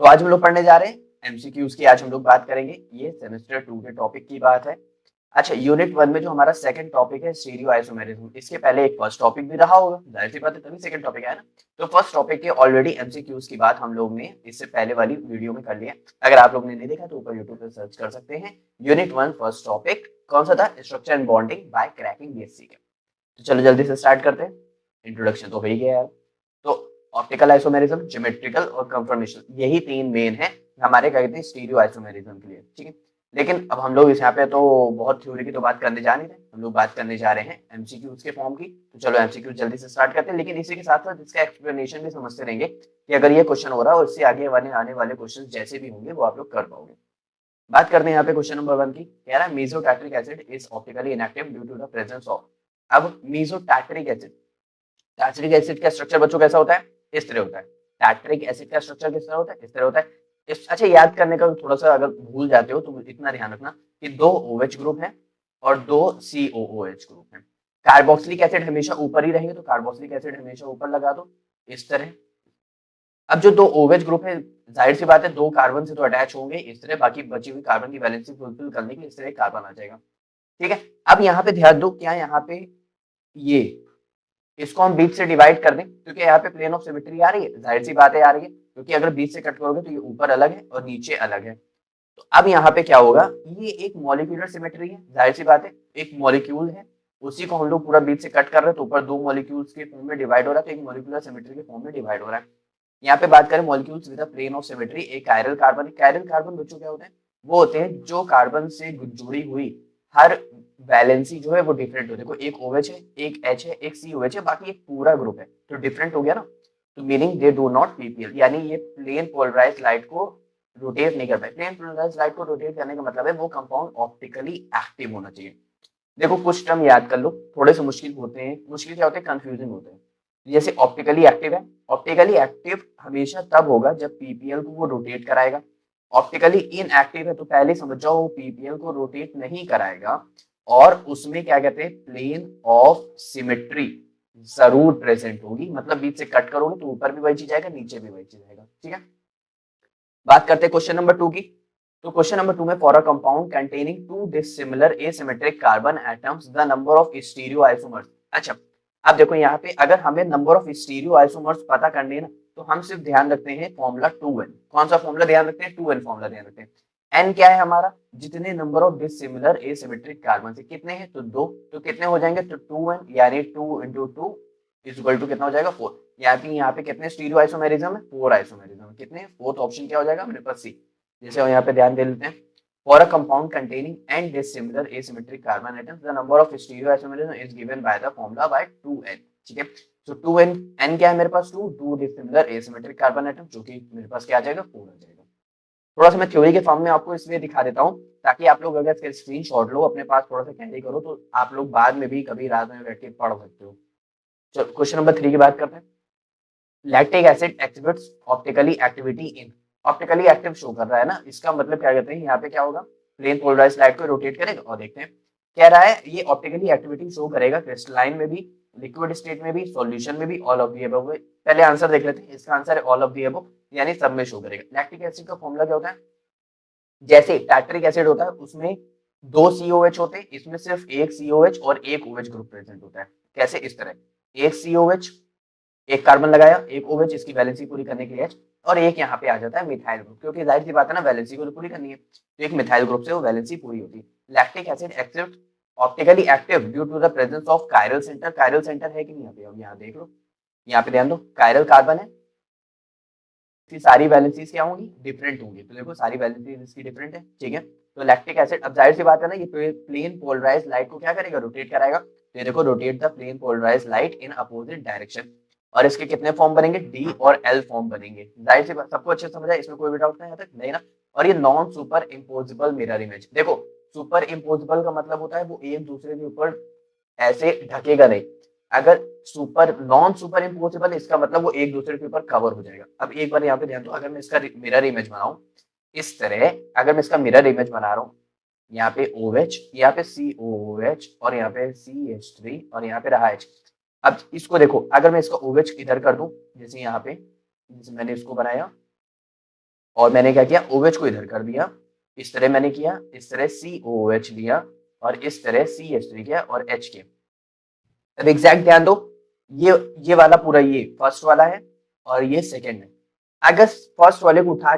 आज हम लोग पढ़ने जा रहे हैं एमसीक्यूज की। आज हम लोग बात करेंगे, ये सेमेस्टर 2 के टॉपिक की बात है। अच्छा, यूनिट 1 में जो हमारा सेकंड टॉपिक है स्टीरियो आइसोमेरिज्म, इसके पहले एक फर्स्ट टॉपिक भी रहा होगा, जाहिर सी बात है, तभी सेकंड टॉपिक है ना। तो फर्स्ट टॉपिक के ऑलरेडी एमसीक्यूज की बात हम लोग ने इससे पहले वाली वीडियो में कर लिया। अगर आप लोग ने नहीं देखा तो ऊपर यूट्यूब पे सर्च कर सकते हैं। यूनिट 1 फर्स्ट टॉपिक कौन सा था? Structure and bonding by cracking BSc के। तो चलो जल्दी से स्टार्ट करते हैं। इंट्रोडक्शन तो हो ही गया यार। तो ऑप्टिकल आइसोमेरिज्म, ज्योमेट्रिकल और कंफर्मेशन, यही तीन मेन है हमारे कहते हैं स्टीरियो आइसोमेरिज्म के लिए, ठीक है। लेकिन अब हम लोग इस यहाँ पे तो बहुत थ्योरी की तो बात करने जा नहीं रहे, हम लोग बात करने जा रहे हैं एमसीक्यूज के फॉर्म की। तो चलो एमसीक्यू जल्दी से स्टार्ट करते हैं, लेकिन इसी के साथ साथ इसका एक्सप्लेनेशन भी समझते रहेंगे कि अगर ये क्वेश्चन हो रहा है और इससे आगे आने वाले क्वेश्चन जैसे भी होंगे वो आप लोग कर पाओगे। बात करते हैं यहाँ पे क्वेश्चन नंबर 1 की। कह रहा है mesotartaric acid is optically inactive due to the presence of. अब मेसोटैट्रिक एसिड, टैट्रिक एसिड का स्ट्रक्चर बच्चों कैसा होता है? इस तरह होता है। टैट्रिक एसिड का स्ट्रक्चर किस तरह होता है? इस तरह होता है। अच्छा, याद करने का थोड़ा सा अगर भूल जाते हो तो इतना ध्यान रखना कि दो OH ग्रुप है और दो COOH ग्रुप है। कार्बोक्सिलिक एसिड हमेशा ऊपर ही रहेंगे, तो कार्बोक्सिलिक एसिड हमेशा ऊपर लगा दो इस तरह। अब जो दो OH ग्रुप है, जाहिर सी बात है दो कार्बन से तो अटैच होंगे इस तरह, बाकी बची हुई कार्बन की वैलेंसी फुलफिल करने के लिए इस तरह कार्बन आ जाएगा, ठीक है। अब यहाँ पे ध्यान दो, क्या यहाँ पे ये इसको हम बीच से डिवाइड कर दें, क्योंकि यहाँ पे प्लेन ऑफ सिमेट्री आ रही है, जाहिर सी बात है आ रही है, क्योंकि अगर बीच से कट करोगे तो ये ऊपर अलग है और नीचे अलग है। तो अब यहाँ पे क्या होगा, ये एक मॉलिक्यूलर सिमेट्री है, जाहिर सी बात है एक मॉलिक्यूल है, उसी को हम लोग पूरा बीच से कट कर रहे हैं, तो ऊपर दो मॉलिक्यूल्स के फॉर्म में डिवाइड हो रहा है, तो एक मॉलिक्यूलर सिमेट्री के फॉर्म में डिवाइड हो रहा है। यहाँ पे बात करें molecules with plane of symmetry, एक कायरल कार्बन है। कायरल कार्बन बच्चों क्या होते हैं? वो होते हैं जो कार्बन से जुड़ी हुई हर वैलेंसी जो है वो डिफरेंट होती है। देखो एक OH है, एक H है, एक COH है, बाकी एक पूरा ग्रुप है, तो डिफरेंट हो गया ना। तो meaning they do not PPL, यानी ये प्लेन पोलराइज्ड लाइट को रोटेट नहीं कर पाए। प्लेन पोलराइज्ड लाइट को रोटेट करने का मतलब है वो कंपाउंड ऑप्टिकली एक्टिव होना चाहिए। देखो कुछ टर्म याद कर लो, थोड़े से मुश्किल होते हैं। मुश्किल क्या होते हैं? कंफ्यूजिंग होते हैं। जैसे ऑप्टिकली एक्टिव है, ऑप्टिकली एक्टिव हमेशा तब होगा जब PPL को वो रोटेट कराएगा। ऑप्टिकली इनएक्टिव है तो पहले समझ जाओ PPL को रोटेट नहीं कराएगा, और उसमें क्या कहते हैं, प्लेन ऑफ सिमेट्री जरूर प्रेजेंट होगी। मतलब बीच से कट करोगे तो ऊपर भी वही चीज आएगा, नीचे भी वही चीज आएगा, ठीक है। बात करते हैं क्वेश्चन नंबर 2 की। तो क्वेश्चन नंबर 2 में for a compound containing two dissimilar asymmetric carbon atoms the number of stereo isomers. अच्छा, अब देखो यहाँ पे अगर हमें नंबर ऑफ स्टीरियो आइसोमर्स पता करने हैं ना, तो हम सिर्फ ध्यान रखते हैं फॉर्मूला 2n। कौन सा फॉर्मूला ध्यान रखते हैं? 2n फॉर्मूला ध्यान रखते हैं। n क्या है हमारा? जितने number of dissimilar asymmetric carbon से कितने हैं, तो 2, तो कितने हो जाएंगे, तो 2n, यानी 2 into 2 इज इक्वल टू कितना हो जाएगा, 4। यहाँ पे कितने स्टीरियो आइसोमेरिज्म है? 4 आइसोमेरिज्म। कितने? फोर्थ ऑप्शन क्या हो जाएगा मेरे पास? सी। जैसे यहाँ पे ध्यान दे लेते हैं, for a compound containing and dissimilar asymmetric carbon atoms the number of stereo isomerism is given by the formula bye 2n, ठीक है। तो 2n, n क्या है मेरे पास? 2 डिसिमिलर एसिमेट्रिक कार्बन एटम, जो कि मेरे पास क्या आ जाएगा, 4 आ जाएगा। थोड़ा सा मैं थ्योरी के फॉर्म में आपको इसलिए दिखा देता हूँ ताकि आप लोग अगर इसका स्क्रीनशॉट लो अपने पास, थोड़ा सा कैरी करो, तो आप लोग बाद में भी कभी रात में बैठ के पढ़ सकते हो। चलो क्वेश्चन नंबर 3 की बात करते हैं। Lactic acid activates optically activity in. Optically active show कर रहा है ना, इसका मतलब क्या कहते हैं, यहाँ पे क्या होगा, प्लेन पोलराइज्ड लाइट को रोटेट करेगा। और देखते हैं, कह रहा है ये ऑप्टिकली एक्टिविटी शो करेगा क्रिस्टलाइन में भी, लिक्विड स्टेट में भी, सॉल्यूशन में भी, ऑल ऑफ द अबव। पहले आंसर देख लेते हैं, इसका आंसर है ऑल ऑफ द अबव, यानी सब में शो करेगा। लैक्टिक एसिड का फॉर्मूला क्या होता है? जैसे टैट्रिक एसिड होता है उसमें दो COH होते हैं, इसमें सिर्फ एक COH और एक OH ग्रुप प्रेजेंट होता है। कैसे? इस तरह, एक COH, एक कार्बन लगाया, एक OH इसकी वैलेंसी पूरी करने के लिए H, और एक यहाँ पे आ जाता है मिथाइल ग्रुप, क्योंकि जाहिर सी बात है ना, वैलेंसी को तो पूरी करनी है, तो एक मिथाइल ग्रुप से वो वैलेंसी पूरी होती है। Lactic acid active optically active due to the presence of chiral centre. Chiral centre है कि नहीं? यहाँ पे अब यहाँ देख लो, यहाँ पे ध्यान दो, कायरल कार्बन है, इसकी सारी वैलेंसीज क्या होंगी, डिफरेंट होंगी। तो देखो सारी वैलेंसीज इसकी डिफरेंट है, ठीक है। तो लैक्टिक एसिड, अब जाहिर सी बात है ना, ये प्लेन पोलराइज लाइट को क्या करेगा, रोटेट कराएगा। तो ये देखो, rotate the plane polarise light in opposite direction. और इसके कितने फॉर्म बनेंगे? डी और एल फॉर्म बनेंगे। जाहिर सी बात, सबको अच्छे से समझ आया, इसमें कोई भी डाउट नहीं है तक, नहीं ना। और ये non super imposable mirror image. देखो सुपर इम्पोजिबल का मतलब होता है वो एक दूसरे के ऊपर ऐसे ढकेगा नहीं। अगर सुपर नॉन सुपर इम्पोसिबल, इसका मतलब वो एक दूसरे के ऊपर कवर हो जाएगा। अब एक बार यहाँ पे ध्यान दो, अगर मैं इसका मिरर इमेज बनाऊं इस तरह, अगर मैं इसका मिरर इमेज बना रहा हूँ, यहाँ पे OH, यहाँ पे COOH, और यहाँ पे CH3, और यहाँ पे रहा H। अब इसको देखो, अगर मैं इसका OH इधर कर दूं, जैसे यहाँ पे, जैसे मैंने इसको बनाया, और मैंने क्या किया, OH को इधर कर दिया, इस तरह मैंने किया, इस तरह COOH लिया और इस तरह CH3 किया और H किया। अब एग्जैक्ट ध्यान दो, ये वाला पूरा ये फर्स्ट वाला है और ये सेकंड है। अगर फर्स्ट वाले को उठा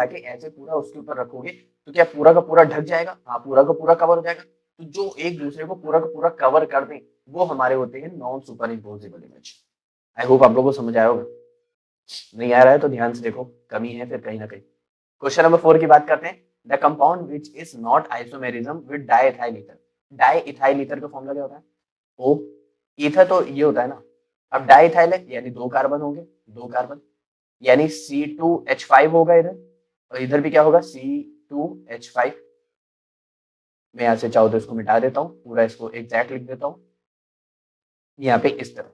के ऐसे पूरा उसके ऊपर रखोगे तो क्या पूरा का पूरा ढक जाएगा? हाँ, पूरा का पूरा कवर हो जाएगा। तो जो एक दूसरे को पूरा का पूरा कवर कर दें वो हमारे होते हैं non super imposable image. I hope आप लोगों को समझ आया होगा। नहीं आ रहा है तो ध्यान से देखो, कमी है फिर कहीं ना कहीं। क्वेश्चन नंबर 4 की बात करते हैं। The compound which is not isomerism with diethyl ether. Diethyl ether का फॉर्मूला क्या होता है? ओ। ईथर तो ये होता है ना। अब डाइइथाइल है यानी 2 कार्बन होंगे, 2 कार्बन, यानी C2H5 होगा इधर, और इधर भी क्या होगा, C2H5। मैं यहाँ से चाहूँ तो इसको मिटा देता हूँ, पूरा इसको एग्जैक्ट लिख देता हूँ यहाँ पे इस तरह,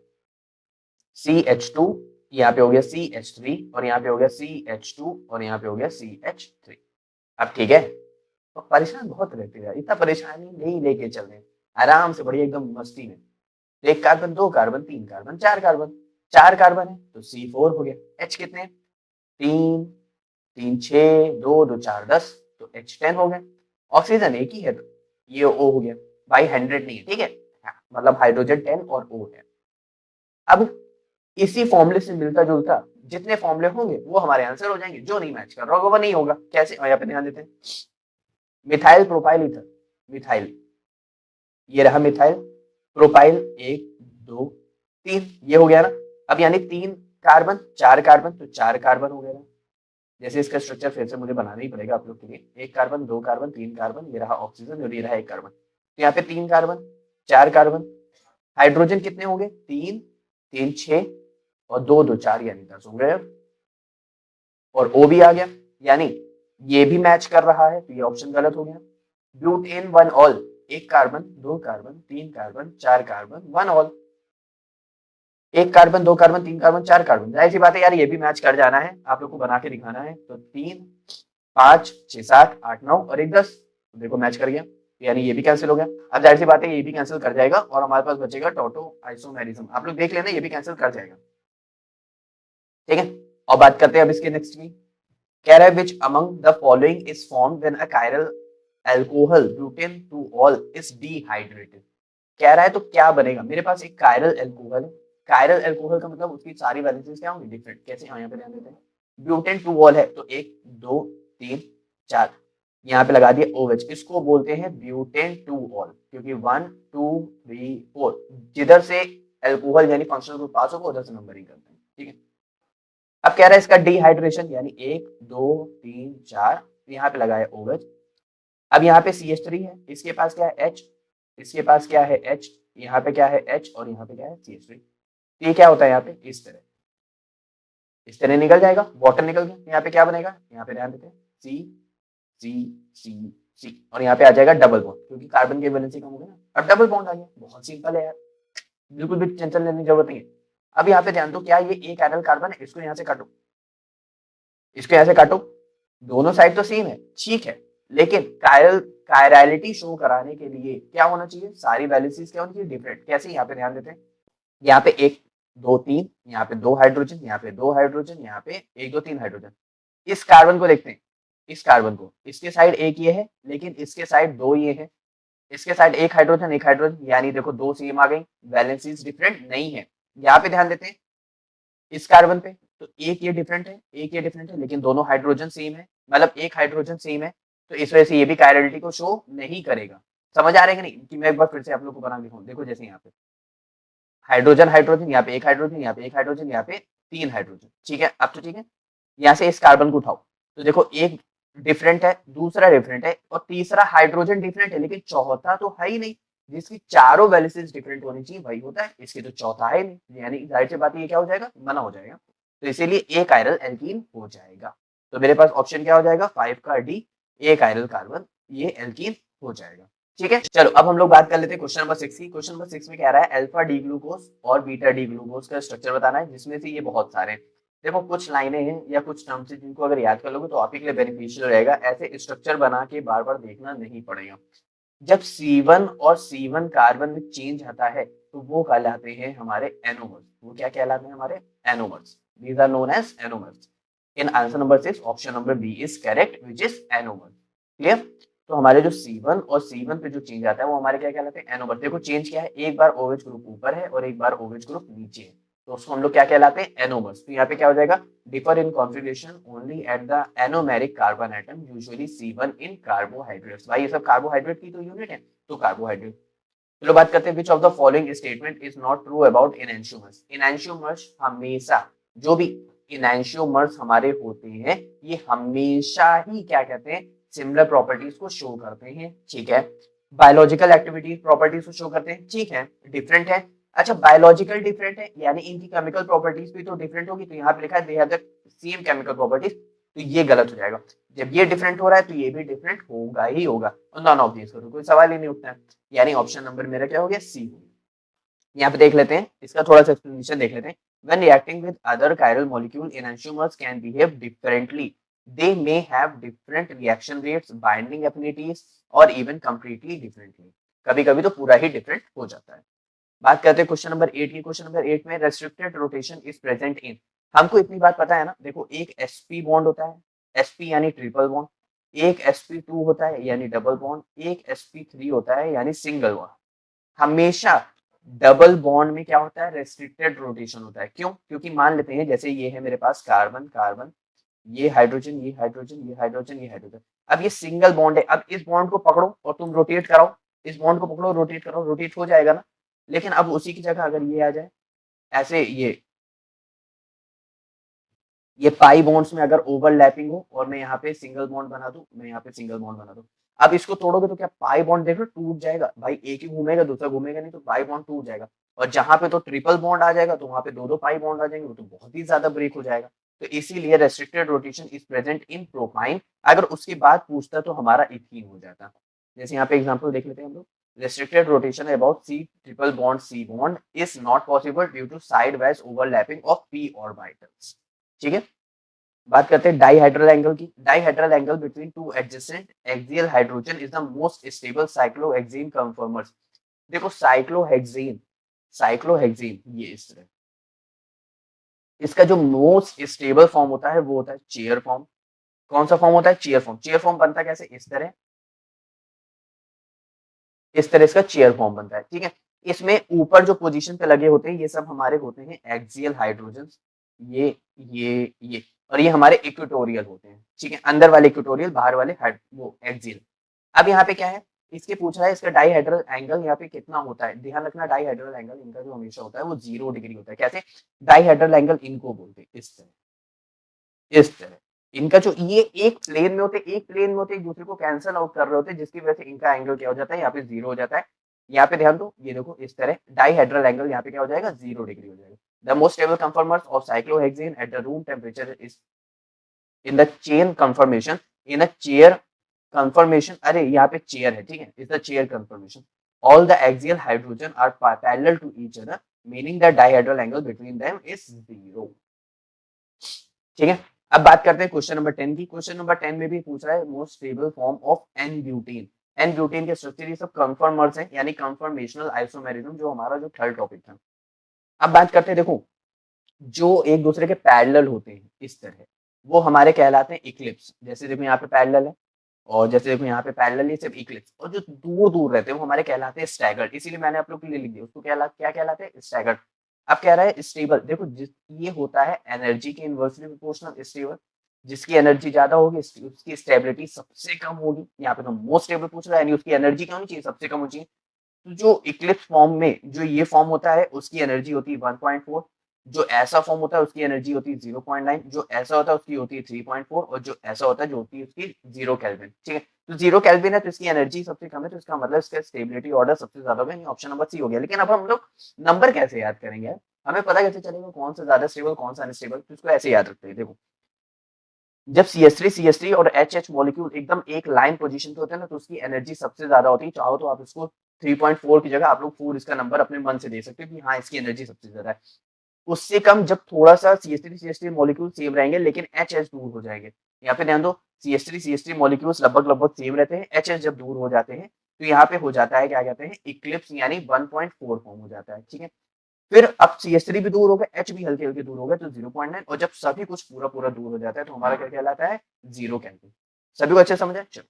CH2, यहाँ पे हो गया CH3 और यहाँ पे हो गया CH2 और यहाँ पे हो गया CH3। अब ठीक है, तो परेशान बहुत रहते हैं, इतना परेशानी नहीं लेके चल रहे, आराम से बढ़िया एकदम मस्ती में। एक carbon, 2 carbon, 3 carbon, 4 carbon, 4 carbon है तो C4 हो गया। H कितने हैं? 3, 3 6, 2 2 4 10, तो H10 हो गया। ऑक्सीजन एक ही है तो ये O हो गया। भाई 100 नहीं है, ठीक है, हाँ, मतलब हाइड्रोजन 10 और O है। अब इसी फॉर्मूले से मिलता जुलता जितने फॉर्मूले होंगे वो हमारे आंसर हो जाएंगे, जो नहीं मैच कर रहा होगा वो नहीं होगा। कैसे, यहाँ पे ध्यान देते हैं। मिथाइल प्रोपाइल ईथर, मिथाइल, ये रहा मिथाइल प्रोपाइल, 1 2 3, ये हो गया ना। अब यानी 3 कार्बन 4 कार्बन, तो 4 कार्बन हो गया ना। जैसे इसका स्ट्रक्चर फिर से मुझे बनाना ही पड़ेगा आप लोग के लिए। 1 कार्बन, 2 कार्बन, 3 कार्बन, ये रहा ऑक्सीजन और ये रहा 1 कार्बन। तो यहाँ पे 3 कार्बन, 4 कार्बन, हाइड्रोजन कितने होंगे? 3 3 6 और 2 2 4, यानी 10 हो गए। और O भी आ गया, यानी ये भी मैच कर रहा है, तो ये ऑप्शन गलत हो गया। Butane 1 all, 1 carbon, 2 carbon, 3 carbon, 4 carbon, 1 all. 1 carbon, 2 carbon, 3 carbon, 4 carbon, जाहिर सी बात है यार ये भी मैच कर जाना है, आप लोग को बना के दिखाना है। तो 3 5 6 7 8 9 और 1 10, देखो मैच कर गया, यानी ये भी कैंसिल हो गया। अब जाहिर सी बात है ये भी कैंसिल कर जाएगा और हमारे पास बचेगा टोटो आइसोमेरिज्म। आप लोग देख लेना, ये भी कैंसिल कर जाएगा, ठीक है। और बात करते हैं अब इसके नेक्स्ट की। कह रहा है which among the following is form when a chiral alcohol butane two all is dehydrated. कह रहा है तो क्या बनेगा, मेरे पास एक कायरल अल्कोहल है। कायरल अल्कोहल का मतलब उसकी सारी वैलेंसीज क्या होंगी? डिफरेंट। कैसे, यहाँ पे ध्यान देते हैं। ब्यूटेन टू ऑल है तो 1 2 3 4, यहाँ पे लगा दिया OH, इसको बोलते हैं ब्यूटेन टू ऑल, क्योंकि 1 2 3 4 जिधर से अल्कोहल यानी फंक्शनल ग्रुप पास होगा उधर से नंबरिंग करते हैं, ठीक है। अब कह रहा है इसका डिहाइड्रेशन, यानी 1 2 3 4, यहाँ पे लगाया OH। अब यहाँ पे CH3 है, इसके पास क्या है? H, इसके पास क्या है? H, यहाँ पे क्या है? H और यहाँ पे क्या है? CH3। तो ये क्या होता है यहाँ पे? इस तरह निकल जाएगा, वाटर निकल गया। यहाँ पे क्या बनेगा? यहाँ पे ध्यान देते हैं, C C C C, और यहाँ पे आ जाएगा डबल बॉन्ड, क्योंकि कार्बन की वैलेंसी कम हो गई ना। अब डबल बॉन्ड आ गया, बहुत सिंपल है यार, बिल्कुल भी टेंशन लेने की जरूरत नहीं है। अब यहाँ पे ध्यान दो, क्या ये एक आयरल कार्बन है? इसको यहाँ से काटो, इसको यहाँ से काटो, दोनों साइड तो सेम है, ठीक है, लेकिन कायरलिटी शो कराने के लिए क्या होना चाहिए? सारी वैलेंसीज क्या होनी चाहिए? डिफरेंट। कैसे? यहाँ पे ध्यान देते हैं, यहाँ पे 1 2 3, यहाँ पे 2 हाइड्रोजन, यहाँ पे 2 हाइड्रोजन, यहाँ पे 1 2 3 हाइड्रोजन। इस कार्बन को देखते हैं, इस कार्बन को, इसके साइड एक ये है लेकिन इसके साइड 2 ये है, इसके साइड एक हाइड्रोजन एक हाइड्रोजन, यानी देखो 2 सेम आ गई, वैलेंसीज डिफरेंट नहीं है। यहाँ पे ध्यान देते हैं इस कार्बन पे, तो एक ये डिफरेंट है, एक ये डिफरेंट है, लेकिन दोनों हाइड्रोजन सेम है, मतलब एक हाइड्रोजन सेम है, तो इस वजह से ये भी कायरलिटी को शो नहीं करेगा। समझ आ रहा है कि नहीं? कि मैं एक बार फिर से आप लोग को बना दिखाऊं, देखो जैसे यहाँ पे हाइड्रोजन हाइड्रोजन, यहाँ पे एक हाइड्रोजन, यहाँ पे एक हाइड्रोजन, यहाँ पे 3 हाइड्रोजन, ठीक है। अब तो ठीक है, यहाँ से इस कार्बन को उठाओ, तो देखो एक डिफरेंट है, दूसरा डिफरेंट है और तीसरा हाइड्रोजन डिफरेंट है, लेकिन चौथा तो है ही नहीं। जिसकी चारों वैलेंसीज डिफरेंट होनी चाहिए वही होता है, इसकी तो चौथा है नहीं, यानी जाहिर सी बात ये क्या हो जाएगा? मना हो जाएगा। तो इसीलिए एक आयरल एल्कीन हो जाएगा। तो मेरे पास ऑप्शन क्या हो जाएगा? 5 का डी, एक आयरल कार्बन, ये एल्कीन हो जाएगा, ठीक है। चलो अब हम लोग बात कर लेते हैं क्वेश्चन नंबर 6 की। क्वेश्चन नंबर 6 में कह रहा है अल्फा डी ग्लूकोज और बीटा डी ग्लूकोज का स्ट्रक्चर बताना है, जिसमें से ये बहुत सारे हैं। देखो कुछ लाइनें हैं या कुछ टर्म्स हैं जिनको अगर याद कर लोगे तो आप ही के लिए बेनिफिशियल रहेगा, ऐसे स्ट्रक्चर बना के बार बार देखना नहीं पड़ेगा। जब C1 और C1 कार्बन में चेंज आता है तो वो कहलाते हैं हमारे एनोमर्स। वो क्या कहलाते हैं? हमारे anomers. These are known as anomers. In answer number 6 option number B is correct which is anomer. Clear. तो हमारे जो C1 और C1 पे जो चेंज आता है वो हमारे क्या कहलाते हैं, एनोमर। देखो चेंज क्या है, एक बार OH ग्रुप ऊपर है और एक बार OH ग्रुप नीचे है, तो उसको हम लोग क्या कहलाते हैं, एनोमर्स। तो यहाँ पे क्या हो जाएगा, differ in configuration only at the anomeric carbon atom usually C1 in carbohydrates. भाई ये सब कार्बोहाइड्रेट की तो यूनिट है, तो कार्बोहाइड्रेट। चलो बात करते हैं which of the following statement is not true about enantiomers. Enantiomers हमेशा, जो भी इनएंशियोमर्स हमारे होते हैं ये हमेशा ही क्या कहते हैं, सिमिलर प्रॉपर्टीज को शो करते हैं, ठीक है। बायोलॉजिकल एक्टिविटी प्रॉपर्टीज को शो करते हैं, ठीक है। डिफरेंट है, अच्छा बायोलॉजिकल डिफरेंट है यानी इनकी केमिकल प्रॉपर्टीज भी तो डिफरेंट होगी, तो यहाँ पे लिखा है they have the same chemical properties, तो ये गलत हो जाएगा। जब ये डिफरेंट हो रहा है तो ये भी डिफरेंट होगा ही होगा, नॉन ऑफ दिस, कोई सवाल ही नहीं उठता है। यानी ऑप्शन नंबर मेरा क्या हो गया, सी हो गया। यहाँ पे देख लेते हैं, इसका थोड़ा सा एक्सप्लेनेशन देख लेते हैं। When reacting with other chiral molecule, enantiomers can behave differently. They may have different reaction rates, binding affinities, और even completely differently. कभी कभी तो पूरा ही डिफरेंट हो जाता है। बात करते हैं क्वेश्चन नंबर 8 की। क्वेश्चन नंबर 8 में restricted rotation is present in. हमको इतनी बात पता है ना, देखो एक sp बॉन्ड होता है, sp यानी ट्रिपल बॉन्ड, एक sp2 होता है यानी डबल बॉन्ड, एक sp3 होता है यानी सिंगल बॉन्ड। हमेशा डबल बॉन्ड में क्या होता है, रेस्ट्रिक्टेड रोटेशन होता है। क्यों? क्योंकि मान लेते हैं जैसे ये है मेरे पास कार्बन कार्बन, ये हाइड्रोजन ये हाइड्रोजन ये हाइड्रोजन ये हाइड्रोजन, अब ये सिंगल बॉन्ड है, अब इस बॉन्ड को पकड़ो और तुम रोटेट कराओ, इस बॉन्ड को पकड़ो रोटेट करो, रोटेट हो जाएगा ना। लेकिन अब उसी की जगह अगर ये आ जाए, ऐसे ये पाई बॉन्ड्स में अगर ओवरलैपिंग हो और मैं यहाँ पे सिंगल बॉन्ड बना दूं, मैं यहाँ पे सिंगल बॉन्ड बना दूं, अब इसको तोड़ोगे तो क्या पाई बॉन्ड देख लो टूट जाएगा, भाई एक ही घूमेगा दूसरा घूमेगा नहीं, तो पाई बॉन्ड टूट जाएगा। और जहां पे तो ट्रिपल बॉन्ड आ जाएगा तो वहां पे दो दो पाई बॉन्ड आ जाएंगे, वो तो बहुत ही ज्यादा ब्रेक हो जाएगा। तो इसीलिए restricted rotation is present in propyne. अगर उसके बाद पूछता तो हमारा इथीन हो जाता। जैसे यहाँ पे एग्जाम्पल देख लेते हैं हम लोग। restricted rotation about C triple bond C bond is not possible due to sidewise overlapping of p orbitals। ठीक है। बात करते हैं डाइहाइड्रल एंगल की। Dihedral angle between two adjacent axial hydrogen is the most stable cyclohexane conformers. देखो cyclohexane, cyclohexane ये इस तरह, इसका जो मोस्ट स्टेबल फॉर्म होता है वो होता है चेयर फॉर्म। कौन सा फॉर्म होता है, चेयर फॉर्म। चेयर फॉर्म बनता कैसे, इस तरह, इस तरह इसका चेयर फॉर्म बनता है, ठीक है। इसमें ऊपर जो पोजीशन पे लगे होते हैं ये सब हमारे होते हैं एक्सियल हाइड्रोजन, ये और ये हमारे इक्वेटोरियल होते हैं, ठीक है। अंदर वाले इक्वेटोरियल, बाहर वाले वो एक्सियल। अब यहाँ पे क्या है, इसके पूछ रहा है इसका डाइहाइड्रल एंगल यहाँ पे कितना होता है। ध्यान रखना डाइहाइड्रल एंगल इनका जो हमेशा होता है वो 0 डिग्री होता है। कैसे, डाइहाइड्रल एंगल इनको बोलते हैं इस तरह, इस तरह। इनका जो ये एक प्लेन में होते, एक प्लेन में होते, एक दूसरे को कैंसिल आउट कर रहे होते, जिसकी वजह से इनका एंगल क्या हो जाता है, यहाँ पे 0 हो जाता है। यहाँ पे ध्यान दो, ये देखो इस तरह डाइहाइड्रल एंगल यहाँ पे क्या हो जाएगा, 0 डिग्री हो जाएगा। The most stable conformers of cyclohexane at the room temperature is in the chain conformation, in a chair conformation, अरे यहाँ पे चेयर है, ठीक है, is the chair conformation. All the axial hydrogen are parallel to each other, meaning the dihedral angle between them is 0। ठीक है। अब बात करते हैं क्वेश्चन नंबर 10 की। क्वेश्चन नंबर 10 में भी पूछ रहा है most stable form of n butane. N butane के स्ट्रक्चर ये सब कंफर्मर्स हैं, यानी कंफर्मेशनल आइसोमेरिज्म, जो हमारा जो थर्ड टॉपिक था। अब बात करते हैं, देखो जो एक दूसरे के पैरेलल होते हैं इस तरह, वो हमारे कहलाते हैं इक्लिप्स। जैसे देखो यहाँ पे पैरेलल है, और जैसे देखो यहाँ पे पैरेलल है सिर्फ इक्लिप्स। और जो दूर दूर रहते हैं वो हमारे कहलाते हैं स्टैगर्ड, इसीलिए मैंने आप लोग के लिए लिख दिया, उसको क्या कहलाते हैं, स्टैगर्ड। अब कह रहा है स्टेबल, देखो ये होता है एनर्जी के इनवर्सली प्रोपोर्शनल स्टेबल। जिसकी एनर्जी ज्यादा होगी उसकी स्टेबिलिटी सबसे कम होगी। यहाँ पे तो मोस्ट स्टेबल पूछ रहा है, यानी उसकी एनर्जी क्या होनी चाहिए, सबसे कम होनी चाहिए। तो जो इक्लिप्स फॉर्म में जो ये फॉर्म होता है उसकी एनर्जी होती है 1.4, जो ऐसा फॉर्म होता है उसकी एनर्जी होती है 0.9, जो ऐसा होता है उसकी होती है 3.4, और जो ऐसा होता है जो होती है उसकी 0 केल्विन। ठीक है, तो 0 केल्विन है तो इसकी एनर्जी सबसे कम है, तो इसका मतलब इसका स्टेबिलिटी ऑर्डर सबसे ज्यादा होगा, ऑप्शन नंबर सी हो गया। लेकिन अब हम लोग नंबर कैसे याद करेंगे, हमें पता कैसे चलेगा कौन सा ज्यादा स्टेबल कौन सा अनस्टेबल, तो इसको ऐसे याद रखते हैं। देखो जब CH3 और HH मॉलिक्यूल एकदम एक लाइन पोजीशन पे होते हैं ना, तो उसकी एनर्जी सबसे ज्यादा होती है। चाहो तो आप इसको 3.4 की जगह आप लोग 4 इसका नंबर अपने मन से दे सकते हो कि हाँ इसकी एनर्जी सबसे ज्यादा है। उससे कम जब थोड़ा सा CH3 मॉलिक्यूल सेम रहेंगे लेकिन HH दूर हो जाएंगे। यहाँ पे ध्यान दो, CH3 मॉलिक्यूल्स लगभग लगभग सेम रहते हैं, HH जब दूर हो जाते हैं तो यहाँ पे हो जाता है क्या कहते हैं, इक्लिप्स, यानी 1.4 फॉर्म हो जाता है। ठीक है, फिर अब CH3 भी दूर हो गया, H भी हल्के हल्के दूर हो गए, तो 0.9, और जब सभी कुछ पूरा पूरा दूर हो जाता है तो हमारा क्या कहलाता है, जीरो केल्विन। सभी को अच्छे समझ चलो,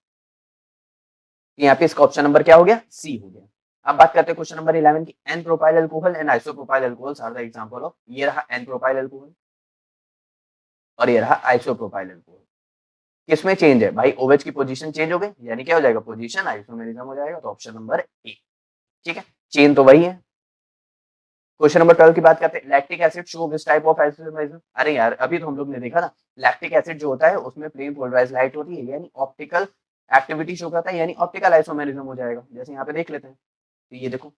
यहाँ पे इसका ऑप्शन नंबर क्या हो गया, सी हो गया। अब बात करते हैं क्वेश्चन नंबर 11 की। N propyl alcohol and isopropyl alcohols are the example of, ये रहा एन प्रोपाइल अल्कोहल और ये रहा आइसोप्रोपाइल अल्कोहल। किसमें चेंज है भाई, OH की पोजीशन चेंज हो गई, यानी क्या हो जाएगा, पोजीशन आइसोमेरिज्म हो जाएगा, तो ऑप्शन नंबर ए। ठीक है, चेन तो वही है। क्वेश्चन नंबर 12 की बात करते हैं। Lactic acid show this type of isomerism. अरे यार, अभी तो हम लोग ने देखा ना, लैक्टिक एसिड जो होता है उसमें प्लेन पोलराइज्ड लाइट होती है, यानी ऑप्टिकल एक्टिविटी शो करता है, यानी ऑप्टिकल आइसोमेरिज्म हो जाएगा। जैसे यहाँ पे देख लेते हैं, तो ये देखो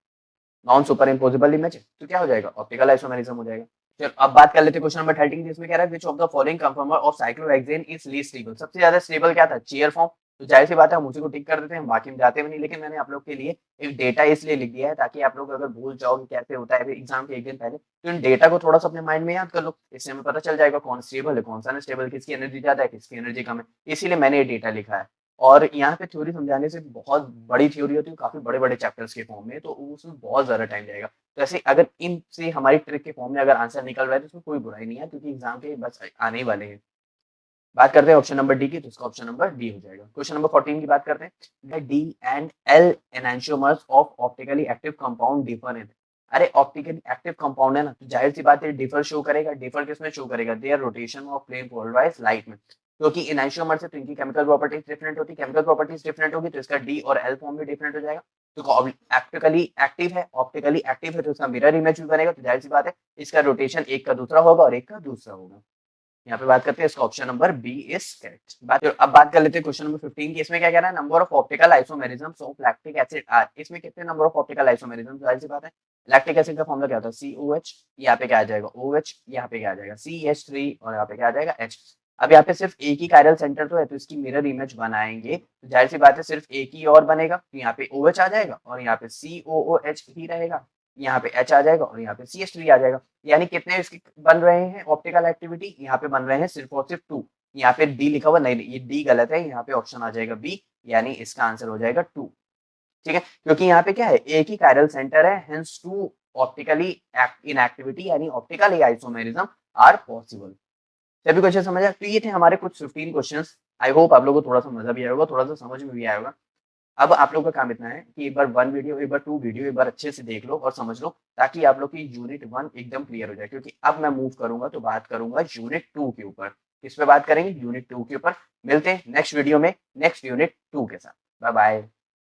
नॉन सुपर इम्पोजिबल इमेज है, तो क्या हो जाएगा, ऑप्टिकल आइसोमेरिज्म हो जाएगा। चलो अब बात कर लेते हैं क्वेश्चन नंबर 13 की, जिसमें कह रहा है which of the following conformer of cyclohexane is least stable. सबसे ज्यादा स्टेबल क्या था, चेयर फॉर्म। तो जाहिर सी बात है हम उसी को टिक कर देते हैं, बाकी में जाते भी नहीं, लेकिन मैंने आप लोग के लिए एक डेटा इसलिए लिख दिया है ताकि आप लोग अगर भूल जाओ कि कैसे होता है एग्जाम के एक दिन पहले, तो इन डेटा को थोड़ा सा अपने माइंड में याद कर लो, इससे हमें पता चल जाएगा कौन स्टेबल है कौन सा अनस्टेबल, किसकी एनर्जी ज्यादा है किसकी एनर्जी कम है, इसीलिए मैंने ये डेटा लिखा है। और यहाँ पे थ्योरी समझाने से बहुत बड़ी थ्योरी होती है, काफी बड़े बड़े चैप्टर्स के फॉर्म में, तो उसमें बहुत ज्यादा टाइम जाएगा। तो ऐसे अगर इनसे हमारी ट्रिक के फॉर्म में अगर आंसर निकल रहा है तो उसमें कोई बुराई नहीं है, क्योंकि एग्जाम के बस आने ही वाले हैं। बात करते हैं ऑप्शन नंबर डी की, तो इसका ऑप्शन नंबर डी हो जाएगा। क्वेश्चन नंबर 14 की बात करते हैं। D and L enantiomers of optically active compound differ in. अरे ऑप्टिकली एक्टिव कंपाउंड है ना, तो जाहिर सी बात है डिफर शो करेगा। डिफर किसमें शो करेगा, their rotation of plane polarized light में, क्योंकि इनैंशियोमर से तो इनकी केमिकल प्रॉपर्टीज डिफरेंट होती है, केमिकल प्रॉपर्टीज डिफरेंट होगी तो इसका डी और एल फॉर्म भी डिफरेंट हो जाएगा। तो ऑप्टिकली एक्टिव है, ऑप्टिकली एक्टिव है तो इसका मिरर इमेज भी बनेगा, तो जाहिर सी बात है इसका रोटेशन एक का दूसरा होगा और एक का दूसरा होगा। यहाँ पे बात करते हैं, इसका option number B is correct. अब बात कर लेते हैं क्वेश्चन नंबर 15 की। इसमें क्या कह रहा है, number of optical isomerisms of lactic acid are. इसमें कितने नंबर ऑफ ऑप्टिकल आइसोमेरिज्म्स, जाहिर सी बात है लैक्टिक एसिड का फॉर्मूला क्या होता है, COH, यहाँ पे क्या आ जाएगा OH, यहाँ पे क्या आ जाएगा CH3, और यहाँ पे क्या आ जाएगा H। अब यहाँ पे सिर्फ एक ही कायरल सेंटर तो है, तो इसकी मिरर इमेज बनाएंगे, तो जाहिर सी बात है सिर्फ एक ही और बनेगा, तो यहाँ पे OH आ जाएगा और यहाँ पे COOH ही रहेगा, यहाँ पे H आ जाएगा और यहाँ पे CH3 आ जाएगा। यानी कितने इसके बन रहे हैं ऑप्टिकल एक्टिविटी, यहाँ पे बन रहे हैं सिर्फ और सिर्फ 2। यहाँ पे डी लिखा हुआ नहीं, ये डी गलत है, यहाँ पे ऑप्शन आ जाएगा बी, यानी इसका आंसर हो जाएगा 2। ठीक है, क्योंकि यहाँ पे क्या है, एक ही कायरल सेंटर है, हेंस 2 ऑप्टिकली इनएक्टिविटी यानी ऑप्टिकल आइसोमेरिज्म आर पॉसिबल। सभी क्वेश्चन समझ आए, तो ये थे हमारे कुछ 15 क्वेश्चंस। आई होप आप लोगों को थोड़ा सा मजा भी आया होगा, थोड़ा सा समझ में भी आया होगा। अब आप लोगों का काम इतना है कि एक बार 1 वीडियो, एक बार 2 वीडियो एक बार अच्छे से देख लो और समझ लो, ताकि आप लोग की यूनिट 1 एकदम क्लियर हो जाए। क्योंकि अब मैं मूव करूंगा तो बात करूंगा यूनिट 2 के ऊपर। किस पे बात करेंगे, यूनिट 2 के ऊपर। मिलते हैं नेक्स्ट वीडियो में नेक्स्ट यूनिट 2 के साथ। Bye bye.